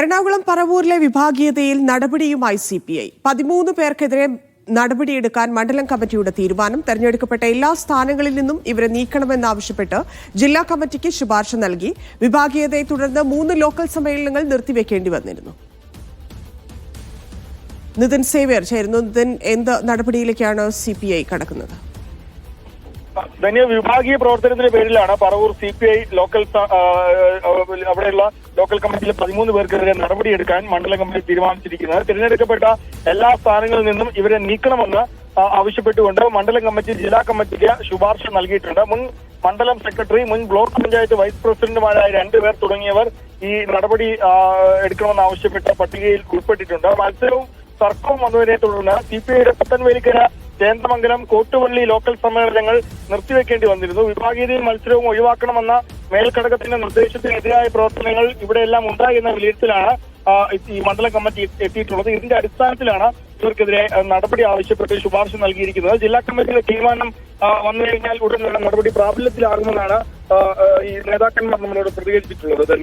എറണാകുളം പറവൂരിലെ വിഭാഗീയതയിൽ നടപടിയുമായി CPI 13 പേർക്കെതിരെ നടപടിയെടുക്കാൻ മണ്ഡലം കമ്മിറ്റിയുടെ തീരുമാനം. തെരഞ്ഞെടുക്കപ്പെട്ട എല്ലാ സ്ഥാനങ്ങളിൽ നിന്നും ഇവരെ നീക്കണമെന്നാവശ്യപ്പെട്ട് ജില്ലാ കമ്മിറ്റിക്ക് ശുപാർശ നൽകി. വിഭാഗീയതയെ തുടർന്ന് 3 ലോക്കൽ സമ്മേളനങ്ങൾ നിർത്തിവെക്കേണ്ടി വന്നിരുന്നു. നിതിൻ സേവ്യർ ചേരുന്നു. നിതിൻ, എന്ത് നടപടിയിലേക്കാണ് CPI കടക്കുന്നത്? വിഭാഗീയ പ്രവർത്തനത്തിന്റെ പേരിലാണ് പറവൂർ CPI ലോക്കൽ അവിടെയുള്ള ലോക്കൽ കമ്മിറ്റിയിലെ 13 പേർക്കെതിരെ നടപടിയെടുക്കാൻ മണ്ഡലം കമ്മിറ്റി തീരുമാനിച്ചിരിക്കുന്നത്. തിരഞ്ഞെടുക്കപ്പെട്ട എല്ലാ സ്ഥാനങ്ങളിൽ നിന്നും ഇവരെ നീക്കണമെന്ന് ആവശ്യപ്പെട്ടുകൊണ്ട് മണ്ഡലം കമ്മിറ്റി ജില്ലാ കമ്മിറ്റിക്ക് ശുപാർശ നൽകിയിട്ടുണ്ട്. മുൻ മണ്ഡലം സെക്രട്ടറി, മുൻ ബ്ലോക്ക് പഞ്ചായത്ത് വൈസ് പ്രസിഡന്റുമാരായ 2 പേർ തുടങ്ങിയവർ ഈ നടപടി എടുക്കണമെന്ന് ആവശ്യപ്പെട്ട പട്ടികയിൽ ഉൾപ്പെട്ടിട്ടുണ്ട്. മത്സരവും തർക്കവും വന്നതിനെ തുടർന്ന് CPIയുടെ പുത്തൻവേലിക്കര, ചേന്ദമംഗലം, കോട്ടുവള്ളി ലോക്കൽ സമ്മേളനങ്ങൾ നിർത്തിവെക്കേണ്ടി വന്നിരുന്നു. വിഭാഗീയതയും മത്സരവും ഒഴിവാക്കണമെന്ന മേൽഘടകത്തിന്റെ നിർദ്ദേശത്തിനെതിരായ പ്രവർത്തനങ്ങൾ ഇവിടെയെല്ലാം ഉണ്ടായി എന്ന വിലയിരുത്തലാണ് ഈ മണ്ഡലം കമ്മിറ്റി എത്തിയിട്ടുള്ളത്. ഇതിന്റെ അടിസ്ഥാനത്തിലാണ് ഇവർക്കെതിരെ നടപടി ആവശ്യപ്പെട്ട് ശുപാർശ നൽകിയിരിക്കുന്നത്. ജില്ലാ കമ്മിറ്റിയുടെ തീരുമാനം വന്നു കഴിഞ്ഞാൽ ഉടൻ നടപടി പ്രാബല്യത്തിലാകുമെന്നാണ് ഈ നേതാക്കന്മാർ നമ്മളോട് പ്രതികരിച്ചിട്ടുള്ളത്.